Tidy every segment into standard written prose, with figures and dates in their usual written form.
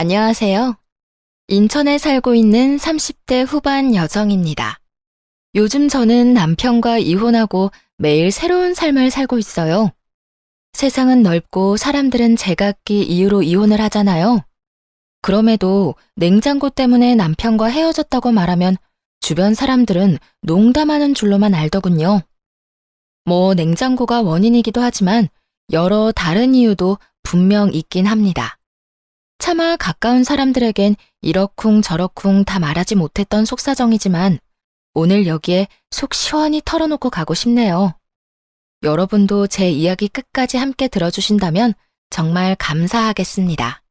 안녕하세요. 인천에 살고 있는 30대 후반 여성입니다. 요즘 저는 남편과 이혼하고 매일 새로운 삶을 살고 있어요. 세상은 넓고 사람들은 제각기 이유로 이혼을 하잖아요. 그럼에도 냉장고 때문에 남편과 헤어졌다고 말하면 주변 사람들은 농담하는 줄로만 알더군요. 냉장고가 원인이기도 하지만 여러 다른 이유도 분명 있긴 합니다. 차마 가까운 사람들에겐 이러쿵 저러쿵 다 말하지 못했던 속사정이지만 오늘 여기에 속 시원히 털어놓고 가고 싶네요. 여러분도 제 이야기 끝까지 함께 들어주신다면 정말 감사하겠습니다.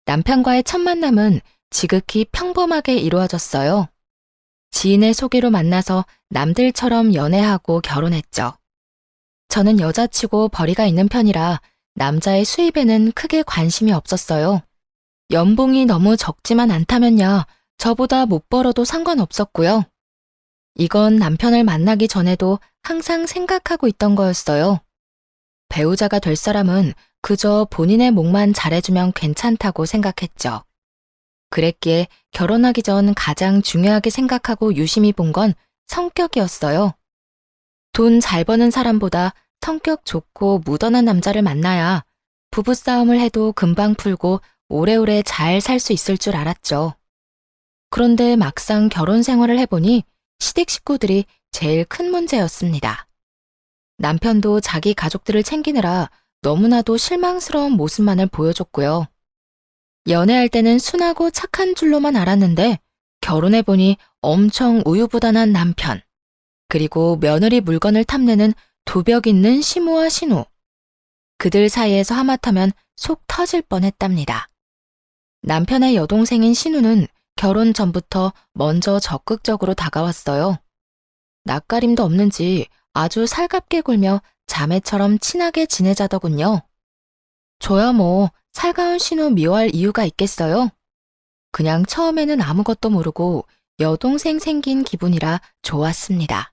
남편과의 첫 만남은 지극히 평범하게 이루어졌어요. 지인의 소개로 만나서 남들처럼 연애하고 결혼했죠. 저는 여자치고 벌이가 있는 편이라 남자의 수입에는 크게 관심이 없었어요. 연봉이 너무 적지만 않다면야 저보다 못 벌어도 상관없었고요. 이건 남편을 만나기 전에도 항상 생각하고 있던 거였어요. 배우자가 될 사람은 그저 본인의 몫만 잘해주면 괜찮다고 생각했죠. 그랬기에 결혼하기 전 가장 중요하게 생각하고 유심히 본 건 성격이었어요. 돈 잘 버는 사람보다 성격 좋고 무던한 남자를 만나야 부부싸움을 해도 금방 풀고 오래오래 잘 살 수 있을 줄 알았죠. 그런데 막상 결혼 생활을 해보니 시댁 식구들이 제일 큰 문제였습니다. 남편도 자기 가족들을 챙기느라 너무나도 실망스러운 모습만을 보여줬고요. 연애할 때는 순하고 착한 줄로만 알았는데 결혼해보니 엄청 우유부단한 남편, 그리고 며느리 물건을 탐내는 도벽 있는 시모와 신우. 그들 사이에서 하마터면 속 터질 뻔했답니다. 남편의 여동생인 신우는 결혼 전부터 먼저 적극적으로 다가왔어요. 낯가림도 없는지 아주 살갑게 굴며 자매처럼 친하게 지내자더군요. 저야 살가운 신우 미워할 이유가 있겠어요? 그냥 처음에는 아무것도 모르고 여동생 생긴 기분이라 좋았습니다.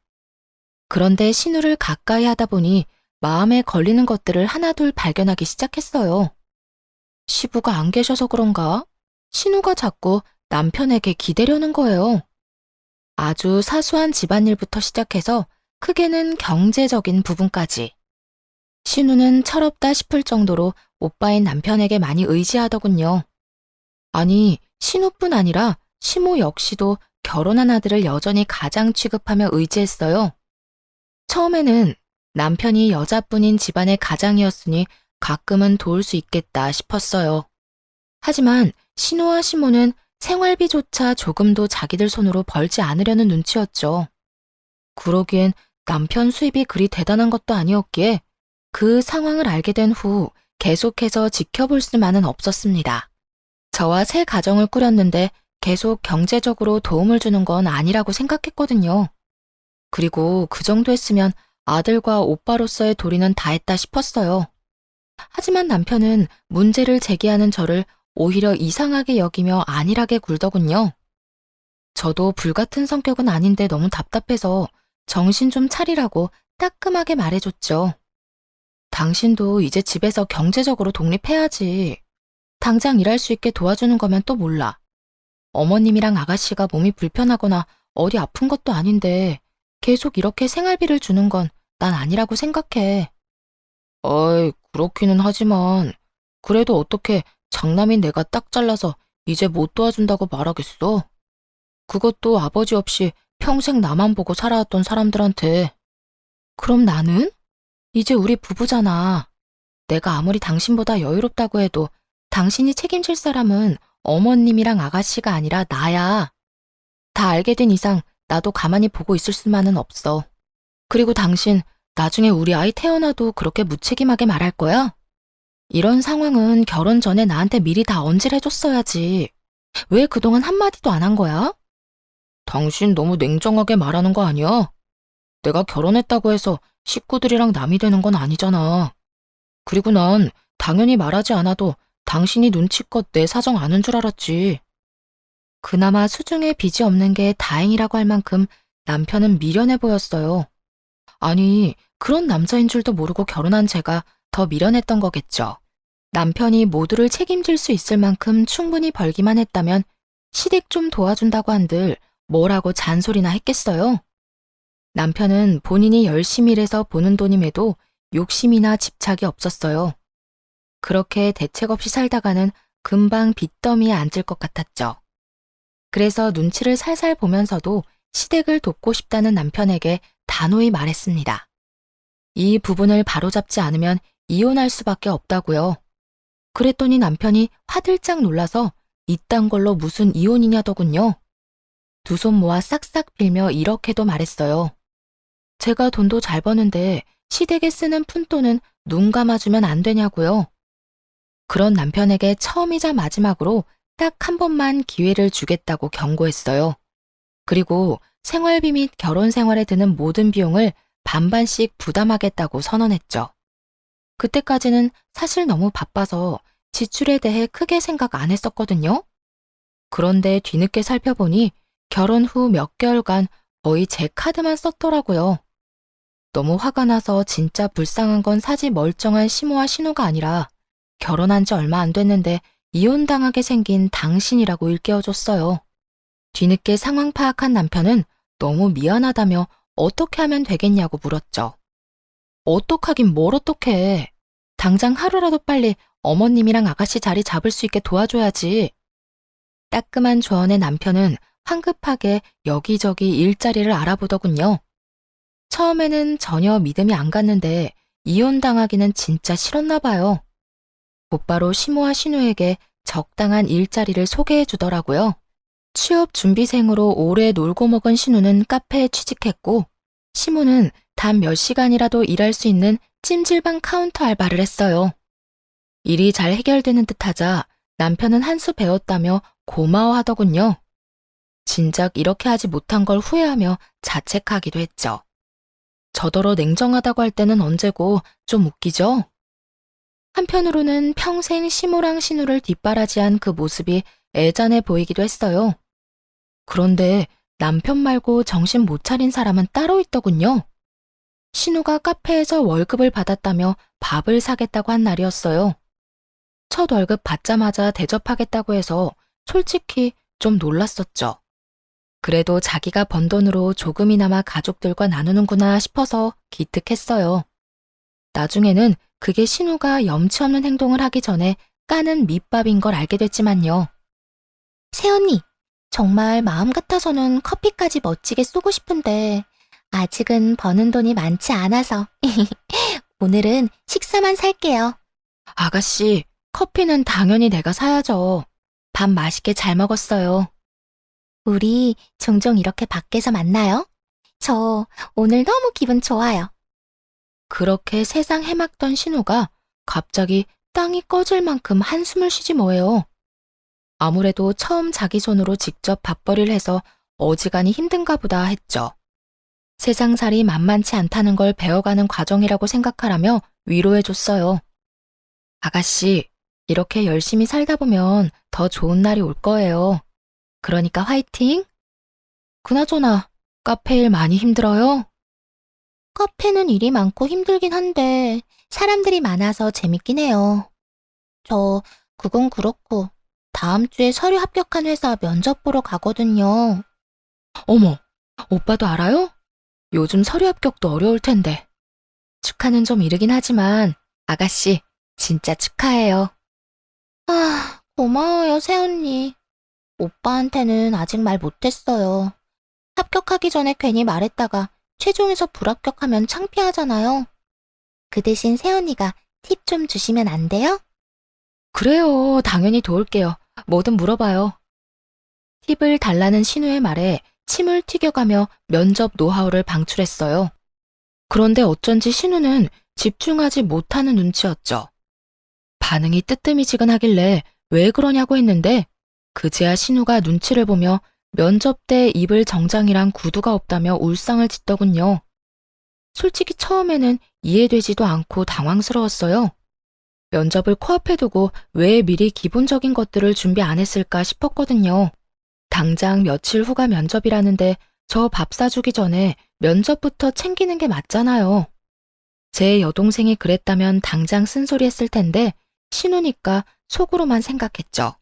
그런데 신우를 가까이 하다 보니 마음에 걸리는 것들을 하나둘 발견하기 시작했어요. 시부가 안 계셔서 그런가? 신우가 자꾸 남편에게 기대려는 거예요. 아주 사소한 집안일부터 시작해서 크게는 경제적인 부분까지. 신우는 철없다 싶을 정도로 오빠인 남편에게 많이 의지하더군요. 아니, 신우뿐 아니라 시모 역시도 결혼한 아들을 여전히 가장 취급하며 의지했어요. 처음에는 남편이 여자뿐인 집안의 가장이었으니 가끔은 도울 수 있겠다 싶었어요. 하지만 신우와 시모는 생활비조차 조금도 자기들 손으로 벌지 않으려는 눈치였죠. 그러기엔 남편 수입이 그리 대단한 것도 아니었기에 그 상황을 알게 된 후 계속해서 지켜볼 수만은 없었습니다. 저와 새 가정을 꾸렸는데 계속 경제적으로 도움을 주는 건 아니라고 생각했거든요. 그리고 그 정도 했으면 아들과 오빠로서의 도리는 다 했다 싶었어요. 하지만 남편은 문제를 제기하는 저를 오히려 이상하게 여기며 안일하게 굴더군요. 저도 불같은 성격은 아닌데 너무 답답해서 정신 좀 차리라고 따끔하게 말해줬죠. 당신도 이제 집에서 경제적으로 독립해야지. 당장 일할 수 있게 도와주는 거면 또 몰라. 어머님이랑 아가씨가 몸이 불편하거나 어디 아픈 것도 아닌데 계속 이렇게 생활비를 주는 건 난 아니라고 생각해. 어이, 그렇기는 하지만 그래도 어떻게 장남인 내가 딱 잘라서 이제 못 도와준다고 말하겠어? 그것도 아버지 없이 평생 나만 보고 살아왔던 사람들한테. 그럼 나는? 이제 우리 부부잖아. 내가 아무리 당신보다 여유롭다고 해도 당신이 책임질 사람은 어머님이랑 아가씨가 아니라 나야. 다 알게 된 이상 나도 가만히 보고 있을 수만은 없어. 그리고 당신 나중에 우리 아이 태어나도 그렇게 무책임하게 말할 거야? 이런 상황은 결혼 전에 나한테 미리 다 언질해줬어야지. 왜 그동안 한마디도 안 한 거야? 당신 너무 냉정하게 말하는 거 아니야? 내가 결혼했다고 해서 식구들이랑 남이 되는 건 아니잖아. 그리고 난 당연히 말하지 않아도 당신이 눈치껏 내 사정 아는 줄 알았지. 그나마 수중에 빚이 없는 게 다행이라고 할 만큼 남편은 미련해 보였어요. 아니, 그런 남자인 줄도 모르고 결혼한 제가 더 미련했던 거겠죠. 남편이 모두를 책임질 수 있을 만큼 충분히 벌기만 했다면 시댁 좀 도와준다고 한들 뭐라고 잔소리나 했겠어요? 남편은 본인이 열심히 일해서 버는 돈임에도 욕심이나 집착이 없었어요. 그렇게 대책 없이 살다가는 금방 빚더미에 앉을 것 같았죠. 그래서 눈치를 살살 보면서도 시댁을 돕고 싶다는 남편에게 단호히 말했습니다. 이 부분을 바로잡지 않으면 이혼할 수밖에 없다고요. 그랬더니 남편이 화들짝 놀라서 이딴 걸로 무슨 이혼이냐더군요. 두 손 모아 싹싹 빌며 이렇게도 말했어요. 제가 돈도 잘 버는데 시댁에 쓰는 푼돈은 눈 감아주면 안 되냐고요. 그런 남편에게 처음이자 마지막으로 딱 한 번만 기회를 주겠다고 경고했어요. 그리고 생활비 및 결혼 생활에 드는 모든 비용을 반반씩 부담하겠다고 선언했죠. 그때까지는 사실 너무 바빠서 지출에 대해 크게 생각 안 했었거든요. 그런데 뒤늦게 살펴보니 결혼 후 몇 개월간 거의 제 카드만 썼더라고요. 너무 화가 나서 진짜 불쌍한 건 사지 멀쩡한 시모와 신우가 아니라 결혼한 지 얼마 안 됐는데 이혼당하게 생긴 당신이라고 일깨워줬어요. 뒤늦게 상황 파악한 남편은 너무 미안하다며 어떻게 하면 되겠냐고 물었죠. 어떡하긴 뭘 어떡해. 당장 하루라도 빨리 어머님이랑 아가씨 자리 잡을 수 있게 도와줘야지. 따끔한 조언에 남편은 황급하게 여기저기 일자리를 알아보더군요. 처음에는 전혀 믿음이 안 갔는데 이혼당하기는 진짜 싫었나 봐요. 곧바로 시모와 신우에게 적당한 일자리를 소개해 주더라고요. 취업 준비생으로 오래 놀고 먹은 신우는 카페에 취직했고, 시모는 단 몇 시간이라도 일할 수 있는 찜질방 카운터 알바를 했어요. 일이 잘 해결되는 듯하자 남편은 한 수 배웠다며 고마워하더군요. 진작 이렇게 하지 못한 걸 후회하며 자책하기도 했죠. 저더러 냉정하다고 할 때는 언제고 좀 웃기죠? 한편으로는 평생 시모랑 신우를 뒷바라지한 그 모습이 애잔해 보이기도 했어요. 그런데 남편 말고 정신 못 차린 사람은 따로 있더군요. 신우가 카페에서 월급을 받았다며 밥을 사겠다고 한 날이었어요. 첫 월급 받자마자 대접하겠다고 해서 솔직히 좀 놀랐었죠. 그래도 자기가 번 돈으로 조금이나마 가족들과 나누는구나 싶어서 기특했어요. 나중에는 그게 신우가 염치 없는 행동을 하기 전에 까는 밑밥인 걸 알게 됐지만요. 새언니, 정말 마음 같아서는 커피까지 멋지게 쏘고 싶은데 아직은 버는 돈이 많지 않아서 오늘은 식사만 살게요. 아가씨, 커피는 당연히 내가 사야죠. 밥 맛있게 잘 먹었어요. 우리 종종 이렇게 밖에서 만나요? 저 오늘 너무 기분 좋아요. 그렇게 세상 해막던 신우가 갑자기 땅이 꺼질 만큼 한숨을 쉬지 뭐예요. 아무래도 처음 자기 손으로 직접 밥벌이를 해서 어지간히 힘든가 보다 했죠. 세상살이 만만치 않다는 걸 배워가는 과정이라고 생각하라며 위로해줬어요. 아가씨, 이렇게 열심히 살다 보면 더 좋은 날이 올 거예요. 그러니까 화이팅! 그나저나 카페 일 많이 힘들어요? 카페는 일이 많고 힘들긴 한데 사람들이 많아서 재밌긴 해요. 그건 그렇고 다음 주에 서류 합격한 회사 면접 보러 가거든요. 어머, 오빠도 알아요? 요즘 서류 합격도 어려울 텐데. 축하는 좀 이르긴 하지만 아가씨, 진짜 축하해요. 고마워요, 새언니. 오빠한테는 아직 말 못했어요. 합격하기 전에 괜히 말했다가 최종에서 불합격하면 창피하잖아요. 그 대신 새언니가 팁 좀 주시면 안 돼요? 그래요, 당연히 도울게요. 뭐든 물어봐요. 팁을 달라는 신우의 말에 침을 튀겨가며 면접 노하우를 방출했어요. 그런데 어쩐지 신우는 집중하지 못하는 눈치였죠. 반응이 뜨뜨미지근하길래 왜 그러냐고 했는데 그제야 신우가 눈치를 보며 면접 때 입을 정장이랑 구두가 없다며 울상을 짓더군요. 솔직히 처음에는 이해되지도 않고 당황스러웠어요. 면접을 코앞에 두고 왜 미리 기본적인 것들을 준비 안 했을까 싶었거든요. 당장 며칠 후가 면접이라는데 저 밥 사주기 전에 면접부터 챙기는 게 맞잖아요. 제 여동생이 그랬다면 당장 쓴소리 했을 텐데 신우니까 속으로만 생각했죠.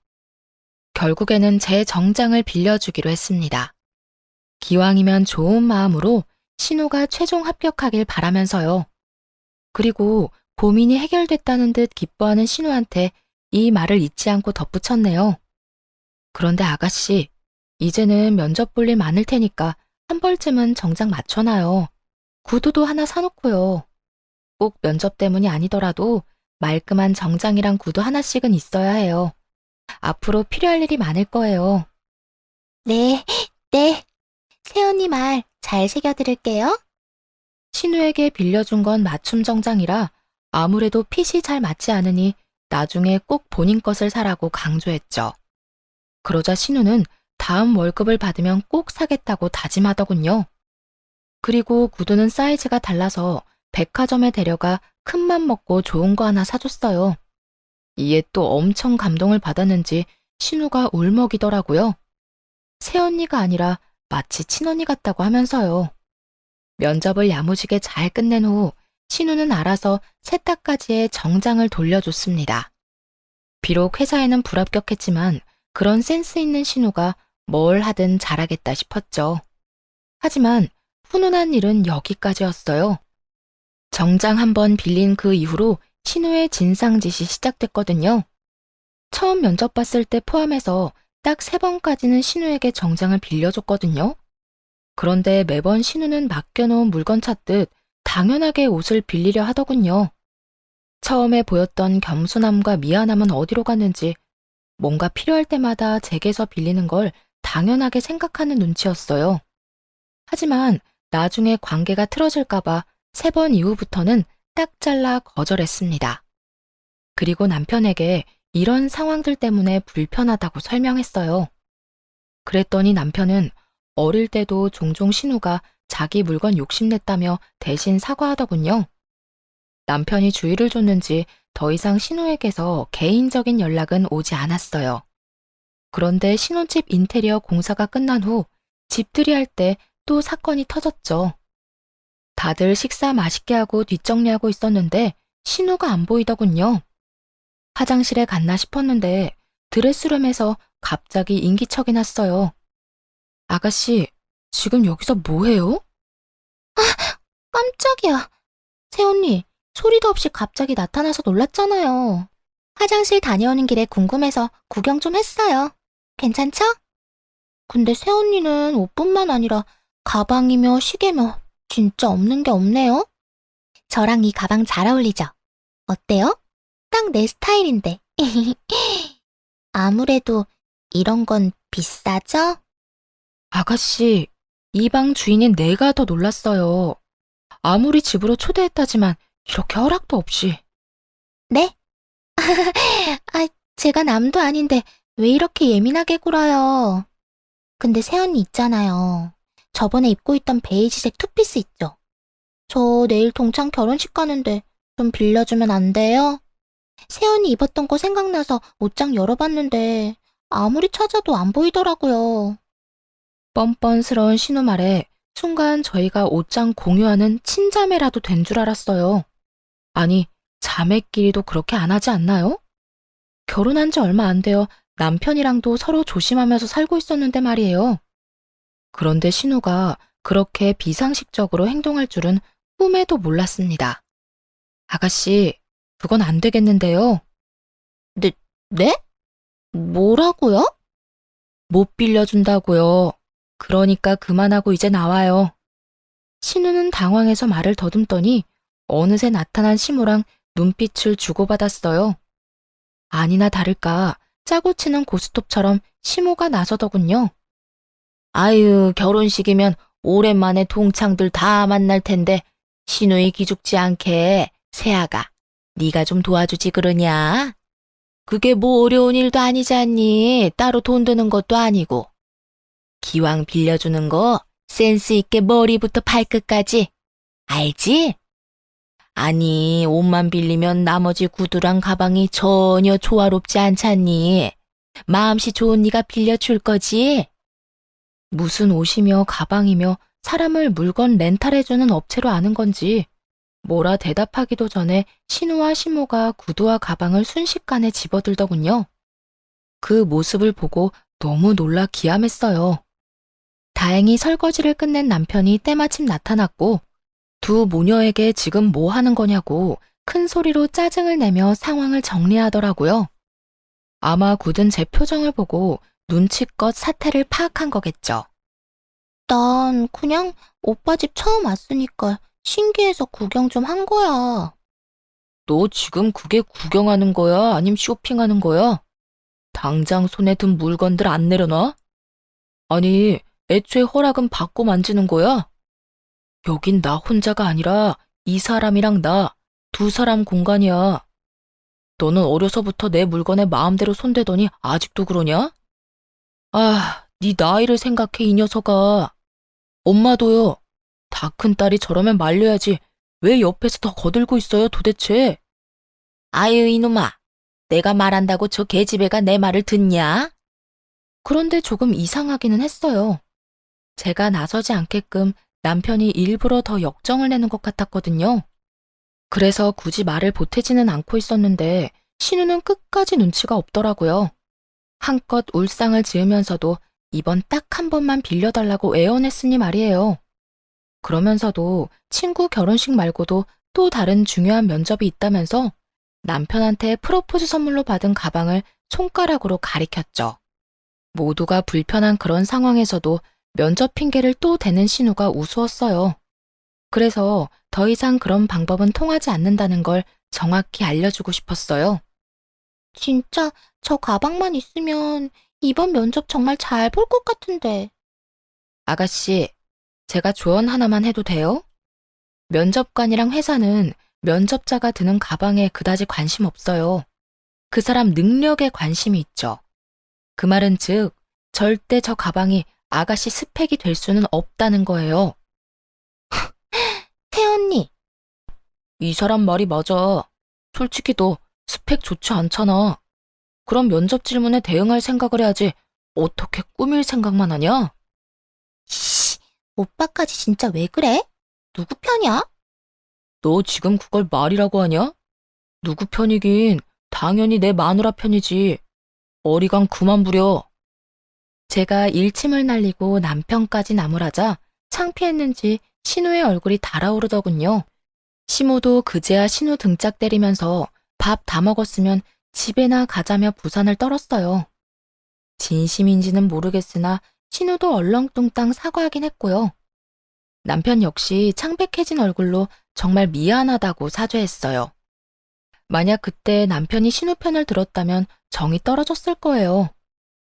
결국에는 제 정장을 빌려주기로 했습니다. 기왕이면 좋은 마음으로 신우가 최종 합격하길 바라면서요. 그리고 고민이 해결됐다는 듯 기뻐하는 신우한테 이 말을 잊지 않고 덧붙였네요. 그런데 아가씨, 이제는 면접 볼 일 많을 테니까 한 벌쯤은 정장 맞춰놔요. 구두도 하나 사놓고요. 꼭 면접 때문이 아니더라도 말끔한 정장이랑 구두 하나씩은 있어야 해요. 앞으로 필요할 일이 많을 거예요. 네, 네. 새언니 말 잘 새겨들을게요. 신우에게 빌려준 건 맞춤 정장이라 아무래도 핏이 잘 맞지 않으니 나중에 꼭 본인 것을 사라고 강조했죠. 그러자 신우는 다음 월급을 받으면 꼭 사겠다고 다짐하더군요. 그리고 구두는 사이즈가 달라서 백화점에 데려가 큰맘 먹고 좋은 거 하나 사줬어요. 이에 또 엄청 감동을 받았는지 신우가 울먹이더라고요. 새언니가 아니라 마치 친언니 같다고 하면서요. 면접을 야무지게 잘 끝낸 후 신우는 알아서 세탁까지의 정장을 돌려줬습니다. 비록 회사에는 불합격했지만 그런 센스 있는 신우가 뭘 하든 잘하겠다 싶었죠. 하지만 훈훈한 일은 여기까지였어요. 정장 한 번 빌린 그 이후로 신우의 진상짓이 시작됐거든요. 처음 면접 봤을 때 포함해서 딱 3번까지는 신우에게 정장을 빌려줬거든요. 그런데 매번 신우는 맡겨놓은 물건 찾듯 당연하게 옷을 빌리려 하더군요. 처음에 보였던 겸손함과 미안함은 어디로 갔는지 뭔가 필요할 때마다 제게서 빌리는 걸 당연하게 생각하는 눈치였어요. 하지만 나중에 관계가 틀어질까봐 3번 이후부터는 딱 잘라 거절했습니다. 그리고 남편에게 이런 상황들 때문에 불편하다고 설명했어요. 그랬더니 남편은 어릴 때도 종종 신우가 자기 물건 욕심냈다며 대신 사과하더군요. 남편이 주의를 줬는지 더 이상 신우에게서 개인적인 연락은 오지 않았어요. 그런데 신혼집 인테리어 공사가 끝난 후 집들이 할 때 또 사건이 터졌죠. 다들 식사 맛있게 하고 뒷정리하고 있었는데 신우가 안 보이더군요. 화장실에 갔나 싶었는데 드레스룸에서 갑자기 인기척이 났어요. 아가씨, 지금 여기서 뭐해요? 깜짝이야. 새언니, 소리도 없이 갑자기 나타나서 놀랐잖아요. 화장실 다녀오는 길에 궁금해서 구경 좀 했어요. 괜찮죠? 근데 새언니는 옷뿐만 아니라 가방이며 시계며 진짜 없는 게 없네요. 저랑 이 가방 잘 어울리죠? 어때요? 딱 내 스타일인데. 아무래도 이런 건 비싸죠? 아가씨, 이 방 주인인 내가 더 놀랐어요. 아무리 집으로 초대했다지만 이렇게 허락도 없이. 네? 제가 남도 아닌데 왜 이렇게 예민하게 굴어요? 근데 새언니 있잖아요. 저번에 입고 있던 베이지색 투피스 있죠? 저 내일 동창 결혼식 가는데 좀 빌려주면 안 돼요? 새언니 입었던 거 생각나서 옷장 열어봤는데 아무리 찾아도 안 보이더라고요. 뻔뻔스러운 신우 말에 순간 저희가 옷장 공유하는 친자매라도 된 줄 알았어요. 아니, 자매끼리도 그렇게 안 하지 않나요? 결혼한 지 얼마 안 되어 남편이랑도 서로 조심하면서 살고 있었는데 말이에요. 그런데 신우가 그렇게 비상식적으로 행동할 줄은 꿈에도 몰랐습니다. 아가씨, 그건 안 되겠는데요. 네? 뭐라고요? 못 빌려준다고요. 그러니까 그만하고 이제 나와요. 신우는 당황해서 말을 더듬더니 어느새 나타난 시모랑 눈빛을 주고받았어요. 아니나 다를까 짜고 치는 고스톱처럼 시모가 나서더군요. 아유, 결혼식이면 오랜만에 동창들 다 만날 텐데 신우이 기죽지 않게 새아가 네가 좀 도와주지 그러냐? 그게 뭐 어려운 일도 아니지 않니? 따로 돈 드는 것도 아니고. 기왕 빌려주는 거 센스 있게 머리부터 발끝까지. 알지? 아니, 옷만 빌리면 나머지 구두랑 가방이 전혀 조화롭지 않잖니. 마음씨 좋은 네가 빌려줄 거지? 무슨 옷이며 가방이며 사람을 물건 렌탈해주는 업체로 아는 건지 뭐라 대답하기도 전에 신우와 시모가 구두와 가방을 순식간에 집어들더군요. 그 모습을 보고 너무 놀라 기함했어요. 다행히 설거지를 끝낸 남편이 때마침 나타났고 두 모녀에게 지금 뭐 하는 거냐고 큰 소리로 짜증을 내며 상황을 정리하더라고요. 아마 굳은 제 표정을 보고 눈치껏 사태를 파악한 거겠죠. 난 그냥 오빠 집 처음 왔으니까 신기해서 구경 좀 한 거야. 너 지금 그게 구경하는 거야? 아님 쇼핑하는 거야? 당장 손에 든 물건들 안 내려놔? 아니, 애초에 허락은 받고 만지는 거야? 여긴 나 혼자가 아니라 이 사람이랑 나, 두 사람 공간이야. 너는 어려서부터 내 물건에 마음대로 손대더니 아직도 그러냐? 아, 네 나이를 생각해, 이 녀석아. 엄마도요. 다 큰 딸이 저러면 말려야지. 왜 옆에서 더 거들고 있어요, 도대체? 아유, 이놈아. 내가 말한다고 저 계집애가 내 말을 듣냐? 그런데 조금 이상하기는 했어요. 제가 나서지 않게끔 남편이 일부러 더 역정을 내는 것 같았거든요. 그래서 굳이 말을 보태지는 않고 있었는데 신우는 끝까지 눈치가 없더라고요. 한껏 울상을 지으면서도 이번 딱 한 번만 빌려달라고 애원했으니 말이에요. 그러면서도 친구 결혼식 말고도 또 다른 중요한 면접이 있다면서 남편한테 프로포즈 선물로 받은 가방을 손가락으로 가리켰죠. 모두가 불편한 그런 상황에서도 면접 핑계를 또 대는 신우가 우스웠어요. 그래서 더 이상 그런 방법은 통하지 않는다는 걸 정확히 알려주고 싶었어요. 진짜 저 가방만 있으면 이번 면접 정말 잘 볼 것 같은데. 아가씨, 제가 조언 하나만 해도 돼요? 면접관이랑 회사는 면접자가 드는 가방에 그다지 관심 없어요. 그 사람 능력에 관심이 있죠. 그 말은 즉, 절대 저 가방이 아가씨 스펙이 될 수는 없다는 거예요. 태언니, 이 사람 말이 맞아. 솔직히 너 스펙 좋지 않잖아. 그럼 면접 질문에 대응할 생각을 해야지 어떻게 꾸밀 생각만 하냐? 씨, 오빠까지 진짜 왜 그래? 누구 편이야? 너 지금 그걸 말이라고 하냐? 누구 편이긴 당연히 내 마누라 편이지. 어리광 그만 부려. 제가 일침을 날리고 남편까지 나무라자 창피했는지 신우의 얼굴이 달아오르더군요. 시모도 그제야 신우 등짝 때리면서 밥 다 먹었으면 집에나 가자며 부산을 떨었어요. 진심인지는 모르겠으나 신우도 얼렁뚱땅 사과하긴 했고요. 남편 역시 창백해진 얼굴로 정말 미안하다고 사죄했어요. 만약 그때 남편이 신우 편을 들었다면 정이 떨어졌을 거예요.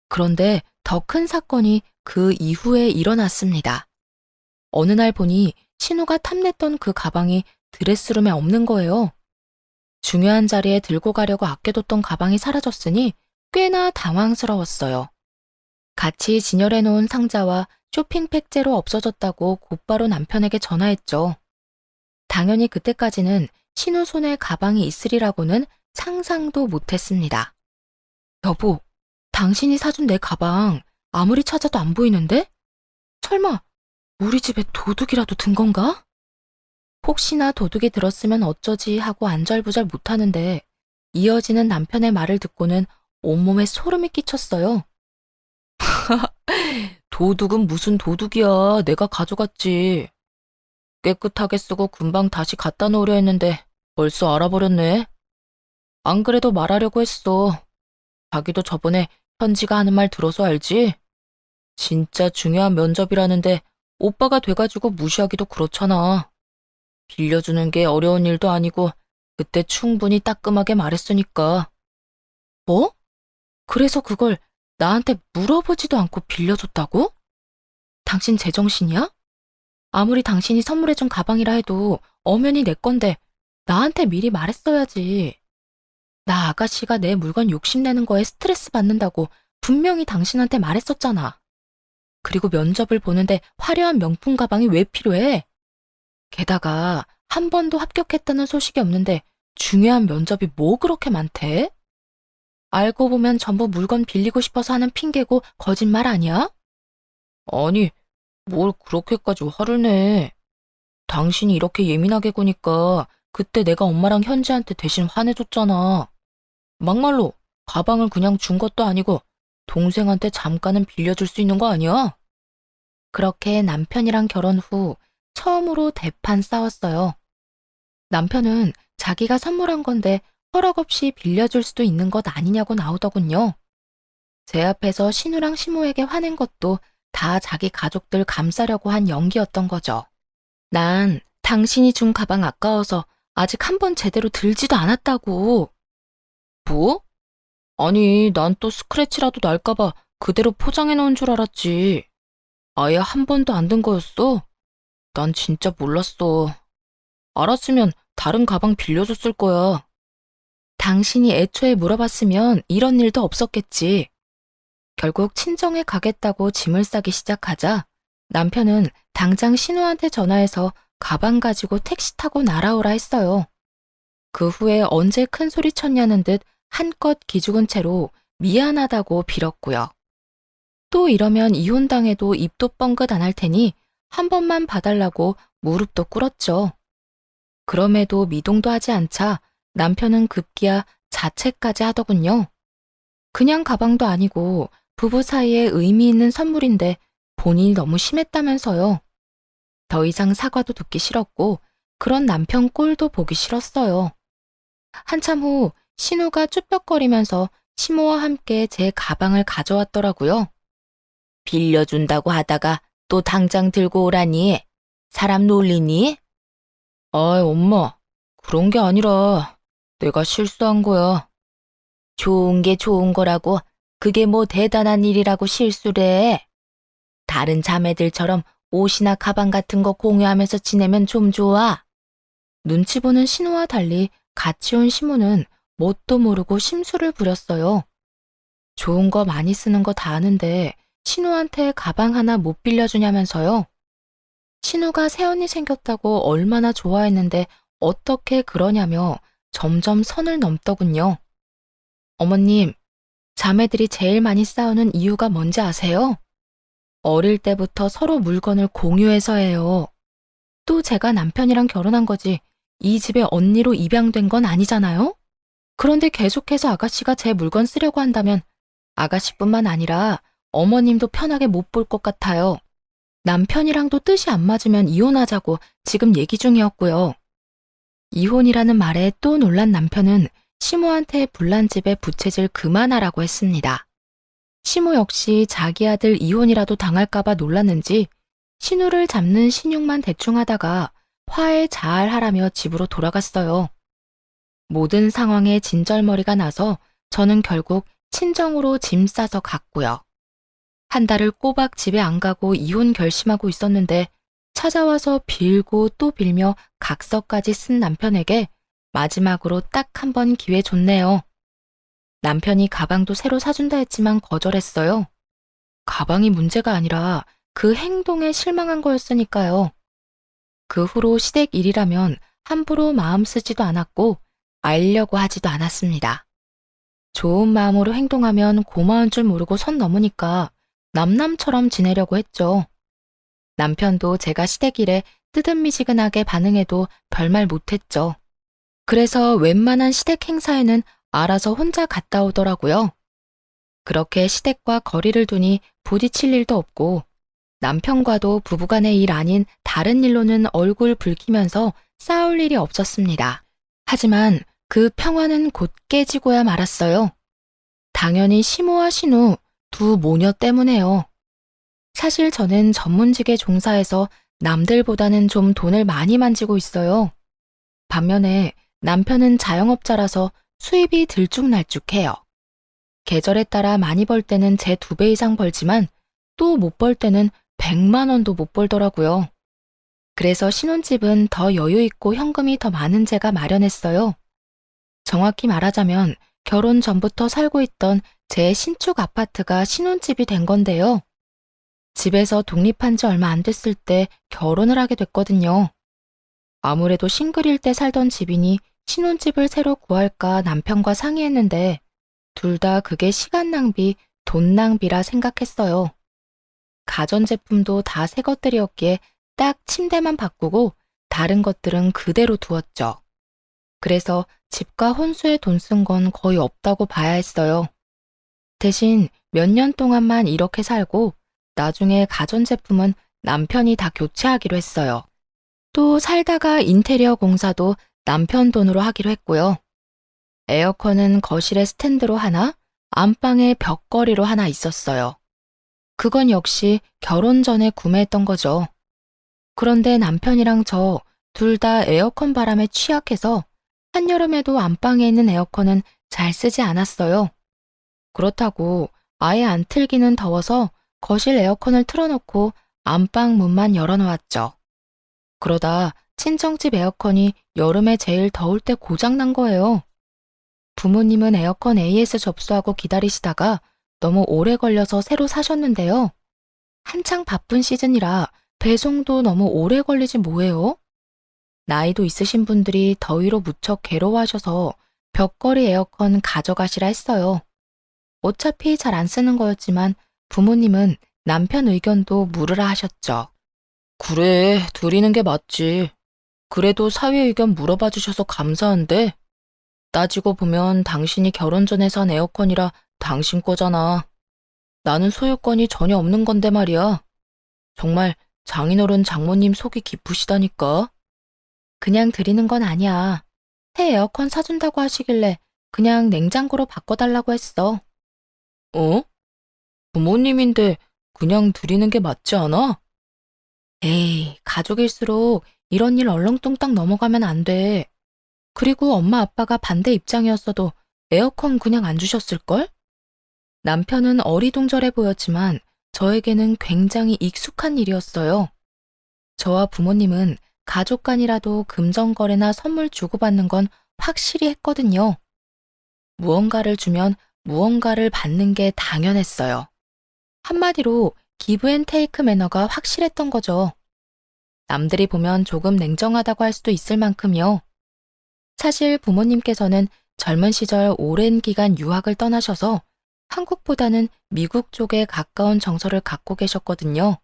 그런데 더 큰 사건이 그 이후에 일어났습니다. 어느 날 보니 신우가 탐냈던 그 가방이 드레스룸에 없는 거예요. 중요한 자리에 들고 가려고 아껴뒀던 가방이 사라졌으니 꽤나 당황스러웠어요. 같이 진열해 놓은 상자와 쇼핑백제로 없어졌다고 곧바로 남편에게 전화했죠. 당연히 그때까지는 신우 손에 가방이 있으리라고는 상상도 못했습니다. 여보, 당신이 사준 내 가방 아무리 찾아도 안 보이는데? 설마 우리 집에 도둑이라도 든 건가? 혹시나 도둑이 들었으면 어쩌지 하고 안절부절 못하는데 이어지는 남편의 말을 듣고는 온몸에 소름이 끼쳤어요. 도둑은 무슨 도둑이야. 내가 가져갔지. 깨끗하게 쓰고 금방 다시 갖다 놓으려 했는데 벌써 알아버렸네. 안 그래도 말하려고 했어. 자기도 저번에 현지가 하는 말 들어서 알지? 진짜 중요한 면접이라는데 오빠가 돼가지고 무시하기도 그렇잖아. 빌려주는 게 어려운 일도 아니고 그때 충분히 따끔하게 말했으니까. 뭐? 그래서 그걸 나한테 물어보지도 않고 빌려줬다고? 당신 제정신이야? 아무리 당신이 선물해준 가방이라 해도 엄연히 내 건데 나한테 미리 말했어야지. 나 아가씨가 내 물건 욕심내는 거에 스트레스 받는다고 분명히 당신한테 말했었잖아. 그리고 면접을 보는데 화려한 명품 가방이 왜 필요해? 게다가 한 번도 합격했다는 소식이 없는데 중요한 면접이 뭐 그렇게 많대? 알고 보면 전부 물건 빌리고 싶어서 하는 핑계고 거짓말 아니야? 아니, 뭘 그렇게까지 화를 내. 당신이 이렇게 예민하게 구니까 그때 내가 엄마랑 현지한테 대신 화내줬잖아. 막말로 가방을 그냥 준 것도 아니고 동생한테 잠깐은 빌려줄 수 있는 거 아니야? 그렇게 남편이랑 결혼 후 처음으로 대판 싸웠어요. 남편은 자기가 선물한 건데 허락 없이 빌려줄 수도 있는 것 아니냐고 나오더군요. 제 앞에서 신우랑 시모에게 화낸 것도 다 자기 가족들 감싸려고 한 연기였던 거죠. 난 당신이 준 가방 아까워서 아직 한 번 제대로 들지도 않았다고. 뭐? 아니, 난 또 스크래치라도 날까봐 그대로 포장해 놓은 줄 알았지. 아예 한 번도 안 든 거였어? 난 진짜 몰랐어. 알았으면 다른 가방 빌려줬을 거야. 당신이 애초에 물어봤으면 이런 일도 없었겠지. 결국 친정에 가겠다고 짐을 싸기 시작하자 남편은 당장 신우한테 전화해서 가방 가지고 택시 타고 날아오라 했어요. 그 후에 언제 큰 소리 쳤냐는 듯 한껏 기죽은 채로 미안하다고 빌었고요. 또 이러면 이혼당해도 입도 뻥긋 안 할 테니 한 번만 봐달라고 무릎도 꿇었죠. 그럼에도 미동도 하지 않자 남편은 급기야 자책까지 하더군요. 그냥 가방도 아니고 부부 사이에 의미 있는 선물인데 본인이 너무 심했다면서요. 더 이상 사과도 듣기 싫었고 그런 남편 꼴도 보기 싫었어요. 한참 후 신우가 쭈뼛거리면서 시모와 함께 제 가방을 가져왔더라고요. 빌려준다고 하다가 또 당장 들고 오라니. 사람 놀리니? 아이, 엄마. 그런 게 아니라 내가 실수한 거야. 좋은 게 좋은 거라고 그게 뭐 대단한 일이라고 실수래. 다른 자매들처럼 옷이나 가방 같은 거 공유하면서 지내면 좀 좋아. 눈치 보는 신우와 달리 같이 온 시모는 뭣도 모르고 심술을 부렸어요. 좋은 거 많이 쓰는 거 다 아는데 신우한테 가방 하나 못 빌려주냐면서요. 신우가 새언니 생겼다고 얼마나 좋아했는데 어떻게 그러냐며 점점 선을 넘더군요. 어머님, 자매들이 제일 많이 싸우는 이유가 뭔지 아세요? 어릴 때부터 서로 물건을 공유해서예요. 또 제가 남편이랑 결혼한 거지 이 집의 언니로 입양된 건 아니잖아요? 그런데 계속해서 아가씨가 제 물건 쓰려고 한다면 아가씨뿐만 아니라 어머님도 편하게 못 볼 것 같아요. 남편이랑도 뜻이 안 맞으면 이혼하자고 지금 얘기 중이었고요. 이혼이라는 말에 또 놀란 남편은 시모한테 불난 집에 부채질 그만하라고 했습니다. 시모 역시 자기 아들 이혼이라도 당할까봐 놀랐는지 신우를 잡는 신용만 대충 하다가 화해 잘 하라며 집으로 돌아갔어요. 모든 상황에 진절머리가 나서 저는 결국 친정으로 짐 싸서 갔고요. 한 달을 꼬박 집에 안 가고 이혼 결심하고 있었는데 찾아와서 빌고 또 빌며 각서까지 쓴 남편에게 마지막으로 딱 한 번 기회 줬네요. 남편이 가방도 새로 사준다 했지만 거절했어요. 가방이 문제가 아니라 그 행동에 실망한 거였으니까요. 그 후로 시댁 일이라면 함부로 마음 쓰지도 않았고 알려고 하지도 않았습니다. 좋은 마음으로 행동하면 고마운 줄 모르고 선 넘으니까 남남처럼 지내려고 했죠. 남편도 제가 시댁 일에 뜨뜻미지근하게 반응해도 별말 못했죠. 그래서 웬만한 시댁 행사에는 알아서 혼자 갔다 오더라고요. 그렇게 시댁과 거리를 두니 부딪힐 일도 없고 남편과도 부부간의 일 아닌 다른 일로는 얼굴 붉히면서 싸울 일이 없었습니다. 하지만 그 평화는 곧 깨지고야 말았어요. 당연히 시모와 신우 두 모녀 때문에요. 사실 저는 전문직에 종사해서 남들보다는 좀 돈을 많이 만지고 있어요. 반면에 남편은 자영업자라서 수입이 들쭉날쭉해요. 계절에 따라 많이 벌 때는 제 2배 이상 벌지만 또 못 벌 때는 100만 원도 못 벌더라고요. 그래서 신혼집은 더 여유 있고 현금이 더 많은 제가 마련했어요. 정확히 말하자면 결혼 전부터 살고 있던 제 신축 아파트가 신혼집이 된 건데요. 집에서 독립한 지 얼마 안 됐을 때 결혼을 하게 됐거든요. 아무래도 싱글일 때 살던 집이니 신혼집을 새로 구할까 남편과 상의했는데 둘 다 그게 시간 낭비, 돈 낭비라 생각했어요. 가전제품도 다 새 것들이었기에 딱 침대만 바꾸고 다른 것들은 그대로 두었죠. 그래서 집과 혼수에 돈 쓴 건 거의 없다고 봐야 했어요. 대신 몇 년 동안만 이렇게 살고 나중에 가전제품은 남편이 다 교체하기로 했어요. 또 살다가 인테리어 공사도 남편 돈으로 하기로 했고요. 에어컨은 거실에 스탠드로 하나, 안방에 벽걸이로 하나 있었어요. 그건 역시 결혼 전에 구매했던 거죠. 그런데 남편이랑 저 둘 다 에어컨 바람에 취약해서 한여름에도 안방에 있는 에어컨은 잘 쓰지 않았어요. 그렇다고 아예 안 틀기는 더워서 거실 에어컨을 틀어놓고 안방 문만 열어놓았죠. 그러다 친정집 에어컨이 여름에 제일 더울 때 고장난 거예요. 부모님은 에어컨 AS 접수하고 기다리시다가 너무 오래 걸려서 새로 사셨는데요. 한창 바쁜 시즌이라 배송도 너무 오래 걸리지 뭐예요? 나이도 있으신 분들이 더위로 무척 괴로워하셔서 벽걸이 에어컨 가져가시라 했어요. 어차피 잘 안 쓰는 거였지만 부모님은 남편 의견도 물으라 하셨죠. 그래, 드리는 게 맞지. 그래도 사위 의견 물어봐 주셔서 감사한데 따지고 보면 당신이 결혼 전에 산 에어컨이라 당신 거잖아. 나는 소유권이 전혀 없는 건데 말이야. 정말 장인어른 장모님 속이 깊으시다니까. 그냥 드리는 건 아니야. 새 에어컨 사준다고 하시길래 그냥 냉장고로 바꿔달라고 했어. 어? 부모님인데 그냥 드리는 게 맞지 않아? 에이, 가족일수록 이런 일 얼렁뚱땅 넘어가면 안 돼. 그리고 엄마 아빠가 반대 입장이었어도 에어컨 그냥 안 주셨을걸? 남편은 어리둥절해 보였지만 저에게는 굉장히 익숙한 일이었어요. 저와 부모님은 가족 간이라도 금전거래나 선물 주고받는 건 확실히 했거든요. 무언가를 주면 무언가를 받는 게 당연했어요. 한마디로 기브앤테이크 매너가 확실했던 거죠. 남들이 보면 조금 냉정하다고 할 수도 있을 만큼요. 사실 부모님께서는 젊은 시절 오랜 기간 유학을 떠나셔서 한국보다는 미국 쪽에 가까운 정서를 갖고 계셨거든요.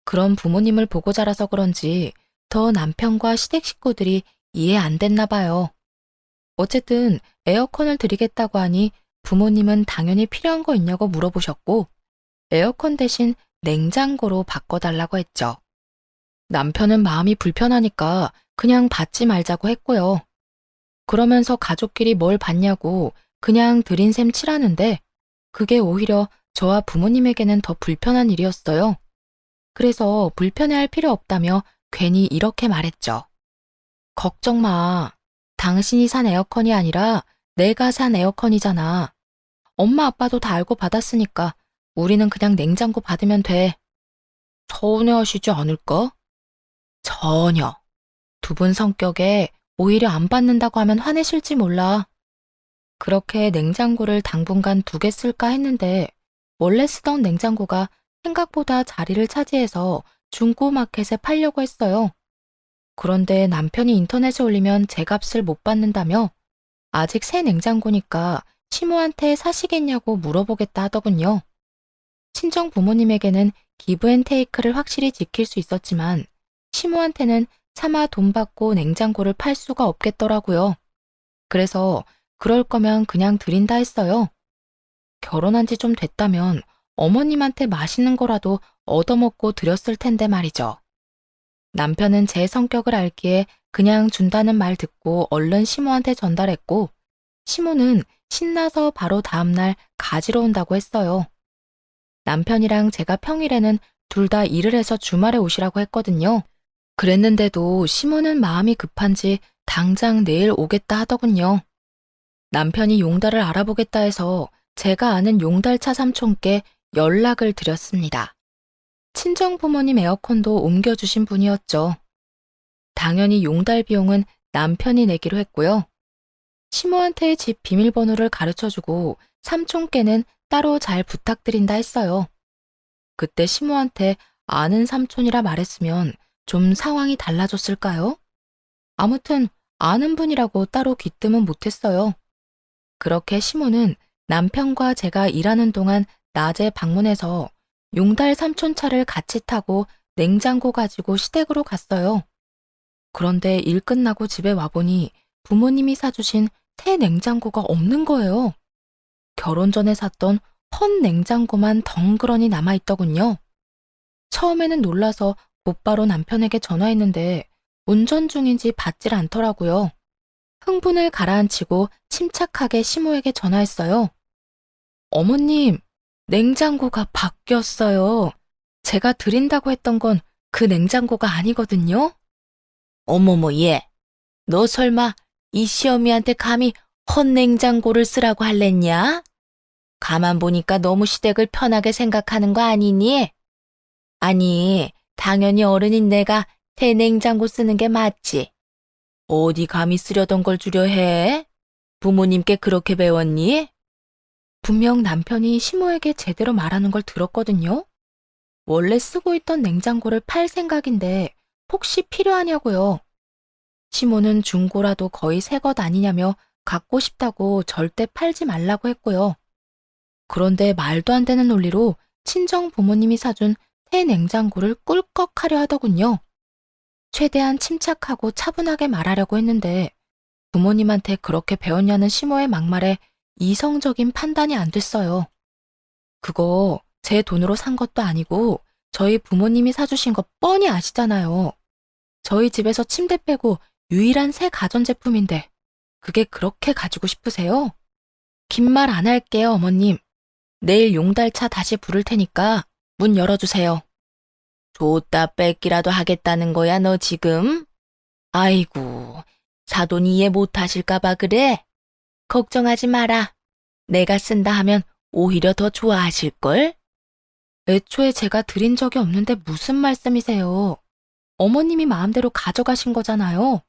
그런 부모님을 보고 자라서 그런지 더 남편과 시댁 식구들이 이해 안 됐나 봐요. 어쨌든 에어컨을 드리겠다고 하니 부모님은 당연히 필요한 거 있냐고 물어보셨고 에어컨 대신 냉장고로 바꿔달라고 했죠. 남편은 마음이 불편하니까 그냥 받지 말자고 했고요. 그러면서 가족끼리 뭘 받냐고 그냥 드린 셈 치라는데 그게 오히려 저와 부모님에게는 더 불편한 일이었어요. 그래서 불편해할 필요 없다며 괜히 이렇게 말했죠. 걱정 마. 당신이 산 에어컨이 아니라 내가 산 에어컨이잖아. 엄마 아빠도 다 알고 받았으니까 우리는 그냥 냉장고 받으면 돼. 서운해하시지 않을까? 전혀. 두 분 성격에 오히려 안 받는다고 하면 화내실지 몰라. 그렇게 냉장고를 당분간 2개 쓸까 했는데 원래 쓰던 냉장고가 생각보다 자리를 차지해서 중고마켓에 팔려고 했어요. 그런데 남편이 인터넷에 올리면 제 값을 못 받는다며 아직 새 냉장고니까 시모한테 사시겠냐고 물어보겠다 하더군요. 친정 부모님에게는 기브앤테이크를 확실히 지킬 수 있었지만 시모한테는 차마 돈 받고 냉장고를 팔 수가 없겠더라고요. 그래서 그럴 거면 그냥 드린다 했어요. 결혼한 지 좀 됐다면 어머님한테 맛있는 거라도 얻어먹고 드렸을 텐데 말이죠. 남편은 제 성격을 알기에 그냥 준다는 말 듣고 얼른 시모한테 전달했고 시모는 신나서 바로 다음날 가지러 온다고 했어요. 남편이랑 제가 평일에는 둘 다 일을 해서 주말에 오시라고 했거든요. 그랬는데도 시모는 마음이 급한지 당장 내일 오겠다 하더군요. 남편이 용달을 알아보겠다 해서 제가 아는 용달차 삼촌께 연락을 드렸습니다. 친정 부모님 에어컨도 옮겨주신 분이었죠. 당연히 용달 비용은 남편이 내기로 했고요. 시모한테 집 비밀번호를 가르쳐주고 삼촌께는 따로 잘 부탁드린다 했어요. 그때 시모한테 아는 삼촌이라 말했으면 좀 상황이 달라졌을까요? 아무튼 아는 분이라고 따로 귀뜸은 못했어요. 그렇게 시모는 남편과 제가 일하는 동안 낮에 방문해서 용달 삼촌 차를 같이 타고 냉장고 가지고 시댁으로 갔어요. 그런데 일 끝나고 집에 와보니 부모님이 사주신 새 냉장고가 없는 거예요. 결혼 전에 샀던 헌 냉장고만 덩그러니 남아있더군요. 처음에는 놀라서 곧바로 남편에게 전화했는데 운전 중인지 받질 않더라고요. 흥분을 가라앉히고 침착하게 시모에게 전화했어요. 어머님, 냉장고가 바뀌었어요. 제가 드린다고 했던 건 그 냉장고가 아니거든요. 어머머, 얘. 너 설마 이 시어미한테 감히 헌 냉장고를 쓰라고 할랬냐? 가만 보니까 너무 시댁을 편하게 생각하는 거 아니니? 아니, 당연히 어른인 내가 대냉장고 쓰는 게 맞지. 어디 감히 쓰려던 걸 주려 해? 부모님께 그렇게 배웠니? 분명 남편이 시모에게 제대로 말하는 걸 들었거든요. 원래 쓰고 있던 냉장고를 팔 생각인데 혹시 필요하냐고요. 시모는 중고라도 거의 새 것 아니냐며 갖고 싶다고 절대 팔지 말라고 했고요. 그런데 말도 안 되는 논리로 친정 부모님이 사준 새 냉장고를 꿀꺽하려 하더군요. 최대한 침착하고 차분하게 말하려고 했는데 부모님한테 그렇게 배웠냐는 시모의 막말에 이성적인 판단이 안 됐어요. 그거 제 돈으로 산 것도 아니고 저희 부모님이 사주신 거 뻔히 아시잖아요. 저희 집에서 침대 빼고 유일한 새 가전제품인데 그게 그렇게 가지고 싶으세요? 긴 말 안 할게요, 어머님. 내일 용달차 다시 부를 테니까 문 열어주세요. 줬다 뺏기라도 하겠다는 거야, 너 지금? 아이고, 사돈 이해 못하실까봐 그래? 걱정하지 마라. 내가 쓴다 하면 오히려 더 좋아하실걸? 애초에 제가 드린 적이 없는데 무슨 말씀이세요? 어머님이 마음대로 가져가신 거잖아요.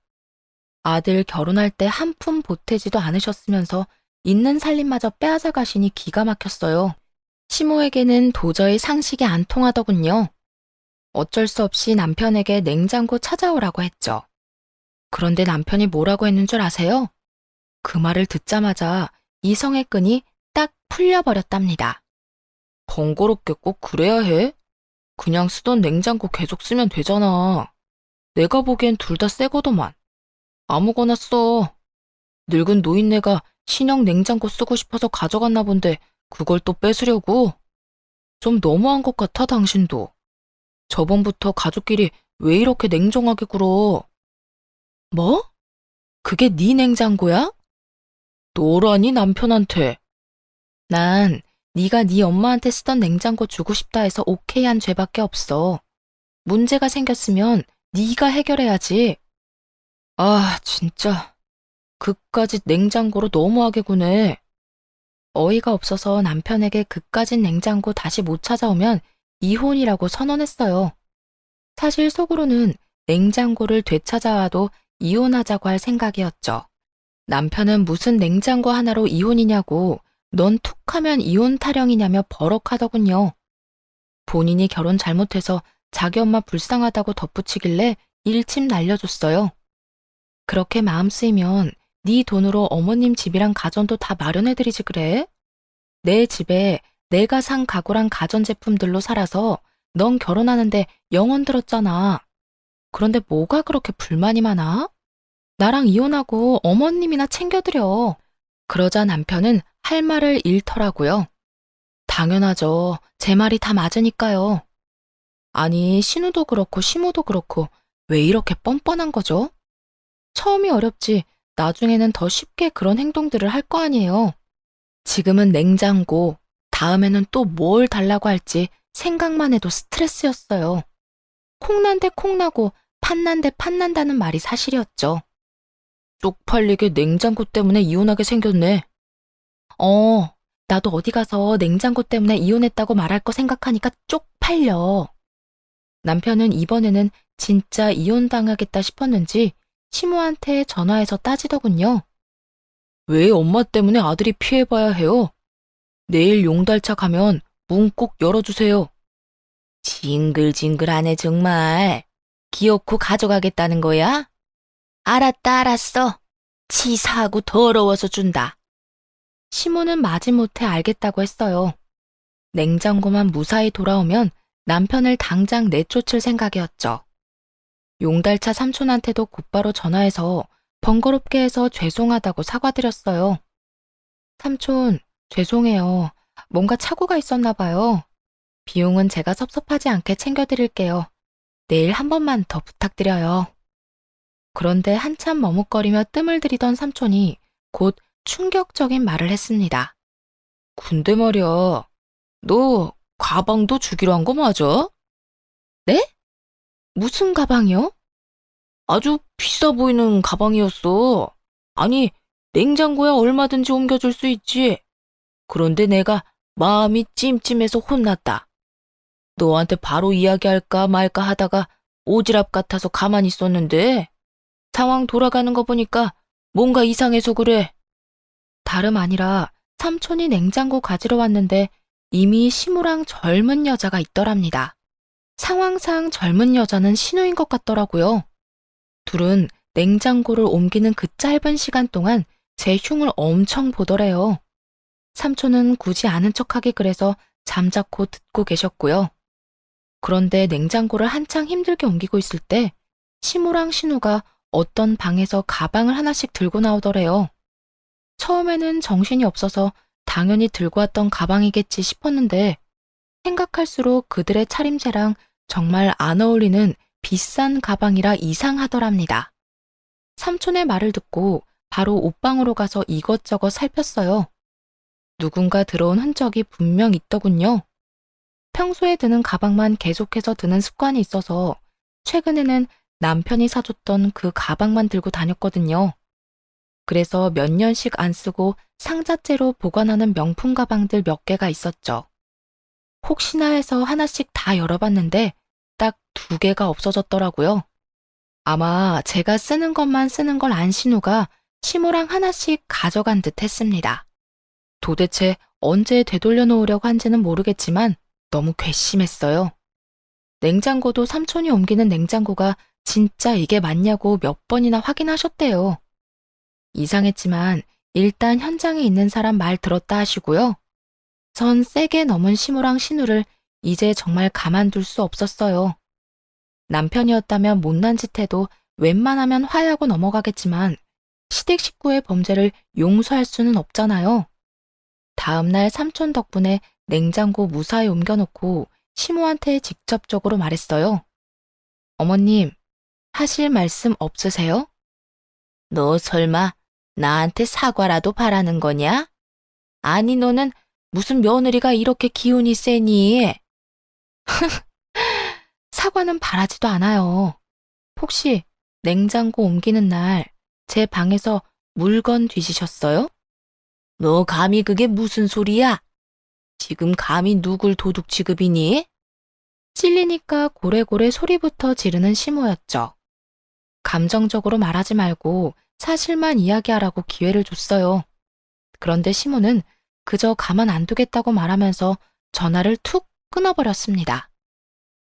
아들 결혼할 때 한 푼 보태지도 않으셨으면서 있는 살림마저 빼앗아 가시니 기가 막혔어요. 시모에게는 도저히 상식이 안 통하더군요. 어쩔 수 없이 남편에게 냉장고 찾아오라고 했죠. 그런데 남편이 뭐라고 했는 줄 아세요? 그 말을 듣자마자 이성의 끈이 딱 풀려버렸답니다. 번거롭게 꼭 그래야 해? 그냥 쓰던 냉장고 계속 쓰면 되잖아. 내가 보기엔 둘 다 새거더만. 아무거나 써. 늙은 노인네가 신형 냉장고 쓰고 싶어서 가져갔나 본데 그걸 또 뺏으려고? 좀 너무한 것 같아, 당신도. 저번부터 가족끼리 왜 이렇게 냉정하게 굴어? 뭐? 그게 네 냉장고야? 너라니 남편한테. 난 네가 네 엄마한테 쓰던 냉장고 주고 싶다 해서 오케이 한 죄밖에 없어. 문제가 생겼으면 네가 해결해야지. 아, 진짜. 그까짓 냉장고로 너무하게 구네. 어이가 없어서 남편에게 그까짓 냉장고 다시 못 찾아오면 이혼이라고 선언했어요. 사실 속으로는 냉장고를 되찾아와도 이혼하자고 할 생각이었죠. 남편은 무슨 냉장고 하나로 이혼이냐고 넌 툭하면 이혼 타령이냐며 버럭하더군요. 본인이 결혼 잘못해서 자기 엄마 불쌍하다고 덧붙이길래 일침 날려줬어요. 그렇게 마음 쓰이면 네 돈으로 어머님 집이랑 가전도 다 마련해드리지 그래? 내 집에 내가 산 가구랑 가전제품들로 살아서 넌 결혼하는데 영원 들었잖아. 그런데 뭐가 그렇게 불만이 많아? 나랑 이혼하고 어머님이나 챙겨드려. 그러자 남편은 할 말을 잃더라고요. 당연하죠. 제 말이 다 맞으니까요. 아니, 신우도 그렇고 시모도 그렇고 왜 이렇게 뻔뻔한 거죠? 처음이 어렵지 나중에는 더 쉽게 그런 행동들을 할 거 아니에요. 지금은 냉장고, 다음에는 또 뭘 달라고 할지 생각만 해도 스트레스였어요. 콩난데 콩나고 팥난데 팥난다는 말이 사실이었죠. 쪽팔리게 냉장고 때문에 이혼하게 생겼네. 나도 어디 가서 냉장고 때문에 이혼했다고 말할 거 생각하니까 쪽팔려. 남편은 이번에는 진짜 이혼당하겠다 싶었는지 시모한테 전화해서 따지더군요. 왜 엄마 때문에 아들이 피해봐야 해요? 내일 용달차 가면 문 꼭 열어주세요. 징글징글하네 정말. 기어코 가져가겠다는 거야? 알았다 알았어. 치사하고 더러워서 준다. 시모는 마지못해 알겠다고 했어요. 냉장고만 무사히 돌아오면 남편을 당장 내쫓을 생각이었죠. 용달차 삼촌한테도 곧바로 전화해서 번거롭게 해서 죄송하다고 사과드렸어요. 삼촌, 죄송해요. 뭔가 착오가 있었나 봐요. 비용은 제가 섭섭하지 않게 챙겨드릴게요. 내일 한 번만 더 부탁드려요. 그런데 한참 머뭇거리며 뜸을 들이던 삼촌이 곧 충격적인 말을 했습니다. 근데 말이야, 너 가방도 주기로 한 거 맞아? 네? 무슨 가방이요? 아주 비싸 보이는 가방이었어. 아니, 냉장고에 얼마든지 옮겨줄 수 있지. 그런데 내가 마음이 찜찜해서 혼났다. 너한테 바로 이야기할까 말까 하다가 오지랖 같아서 가만히 있었는데 상황 돌아가는 거 보니까 뭔가 이상해서 그래. 다름 아니라 삼촌이 냉장고 가지러 왔는데 이미 시무랑 젊은 여자가 있더랍니다. 상황상 젊은 여자는 신우인 것 같더라고요. 둘은 냉장고를 옮기는 그 짧은 시간 동안 제 흉을 엄청 보더래요. 삼촌은 굳이 아는 척하기 그래서 잠자코 듣고 계셨고요. 그런데 냉장고를 한창 힘들게 옮기고 있을 때 시무랑 신우가 어떤 방에서 가방을 하나씩 들고 나오더래요. 처음에는 정신이 없어서 당연히 들고 왔던 가방이겠지 싶었는데 생각할수록 그들의 차림새랑 정말 안 어울리는 비싼 가방이라 이상하더랍니다. 삼촌의 말을 듣고 바로 옷방으로 가서 이것저것 살폈어요. 누군가 들어온 흔적이 분명 있더군요. 평소에 드는 가방만 계속해서 드는 습관이 있어서 최근에는 남편이 사줬던 그 가방만 들고 다녔거든요. 그래서 몇 년씩 안 쓰고 상자째로 보관하는 명품 가방들 몇 개가 있었죠. 혹시나 해서 하나씩 다 열어봤는데 딱 2개가 없어졌더라고요. 아마 제가 쓰는 것만 쓰는 걸 안 신우가 시무랑 하나씩 가져간 듯 했습니다. 도대체 언제 되돌려 놓으려고 한지는 모르겠지만 너무 괘씸했어요. 냉장고도 삼촌이 옮기는 냉장고가 진짜 이게 맞냐고 몇 번이나 확인하셨대요. 이상했지만 일단 현장에 있는 사람 말 들었다 하시고요. 전 세게 넘은 시무랑 신우를 이제 정말 가만둘 수 없었어요. 남편이었다면 못난 짓 해도 웬만하면 화해하고 넘어가겠지만 시댁 식구의 범죄를 용서할 수는 없잖아요. 다음날 삼촌 덕분에 냉장고 무사히 옮겨놓고 시무한테 직접적으로 말했어요. 어머님, 하실 말씀 없으세요? 너 설마 나한테 사과라도 바라는 거냐? 아니, 너는 무슨 며느리가 이렇게 기운이 세니? 사과는 바라지도 않아요. 혹시 냉장고 옮기는 날 제 방에서 물건 뒤지셨어요? 너 감히 그게 무슨 소리야? 지금 감히 누굴 도둑 취급이니? 찔리니까 고래고래 소리부터 지르는 시모였죠. 감정적으로 말하지 말고 사실만 이야기하라고 기회를 줬어요. 그런데 시모는 그저 가만 안 두겠다고 말하면서 전화를 툭 끊어버렸습니다.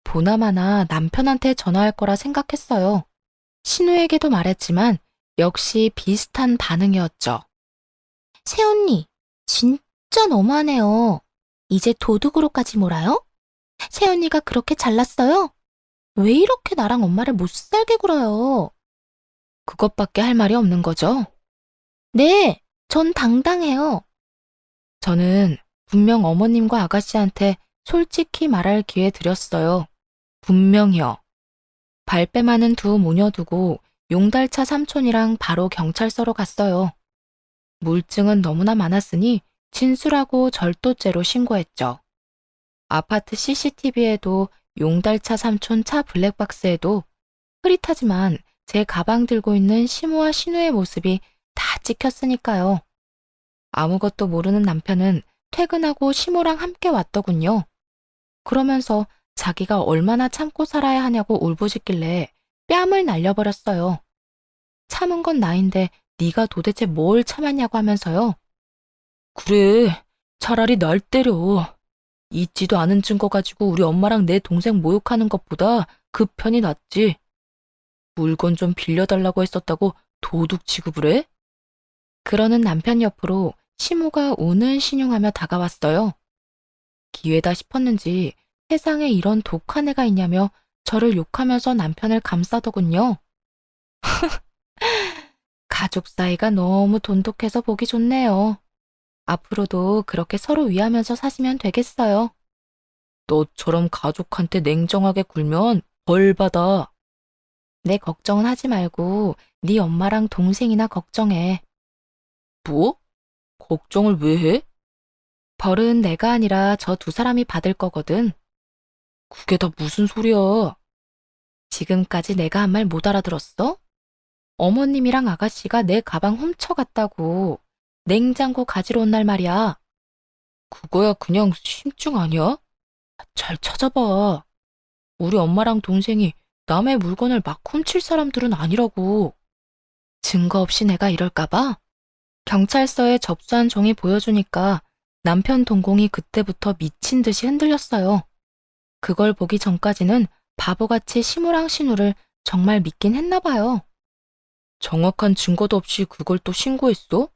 보나마나 남편한테 전화할 거라 생각했어요. 신우에게도 말했지만 역시 비슷한 반응이었죠. 새언니, 진짜 너무하네요. 이제 도둑으로까지 몰아요? 새언니가 그렇게 잘났어요? 왜 이렇게 나랑 엄마를 못 살게 굴어요? 그것밖에 할 말이 없는 거죠? 네, 전 당당해요. 저는 분명 어머님과 아가씨한테 솔직히 말할 기회 드렸어요. 분명히요. 발뺌하는 두 모녀 두고 용달차 삼촌이랑 바로 경찰서로 갔어요. 물증은 너무나 많았으니 진술하고 절도죄로 신고했죠. 아파트 CCTV에도 용달차 삼촌 차 블랙박스에도 흐릿하지만 제 가방 들고 있는 시모와 신우의 모습이 다 찍혔으니까요. 아무것도 모르는 남편은 퇴근하고 시모랑 함께 왔더군요. 그러면서 자기가 얼마나 참고 살아야 하냐고 울부짖길래 뺨을 날려버렸어요. 참은 건 나인데 네가 도대체 뭘 참았냐고 하면서요. 그래, 차라리 날 때려. 있지도 않은 증거 가지고 우리 엄마랑 내 동생 모욕하는 것보다 그 편이 낫지. 물건 좀 빌려달라고 했었다고 도둑 취급을 해? 그러는 남편 옆으로 시모가 우는 신용하며 다가왔어요. 기회다 싶었는지 세상에 이런 독한 애가 있냐며 저를 욕하면서 남편을 감싸더군요. 가족 사이가 너무 돈독해서 보기 좋네요. 앞으로도 그렇게 서로 위하면서 사시면 되겠어요. 너처럼 가족한테 냉정하게 굴면 벌 받아. 내 걱정은 하지 말고 네 엄마랑 동생이나 걱정해. 뭐? 걱정을 왜 해? 벌은 내가 아니라 저 두 사람이 받을 거거든. 그게 다 무슨 소리야? 지금까지 내가 한 말 못 알아들었어? 어머님이랑 아가씨가 내 가방 훔쳐갔다고 냉장고 가지러 온 날 말이야. 그거야 그냥 심증 아니야? 잘 찾아봐. 우리 엄마랑 동생이 남의 물건을 막 훔칠 사람들은 아니라고. 증거 없이 내가 이럴까봐? 경찰서에 접수한 종이 보여주니까 남편 동공이 그때부터 미친 듯이 흔들렸어요. 그걸 보기 전까지는 바보같이 시무랑 신우를 정말 믿긴 했나 봐요. 정확한 증거도 없이 그걸 또 신고했어?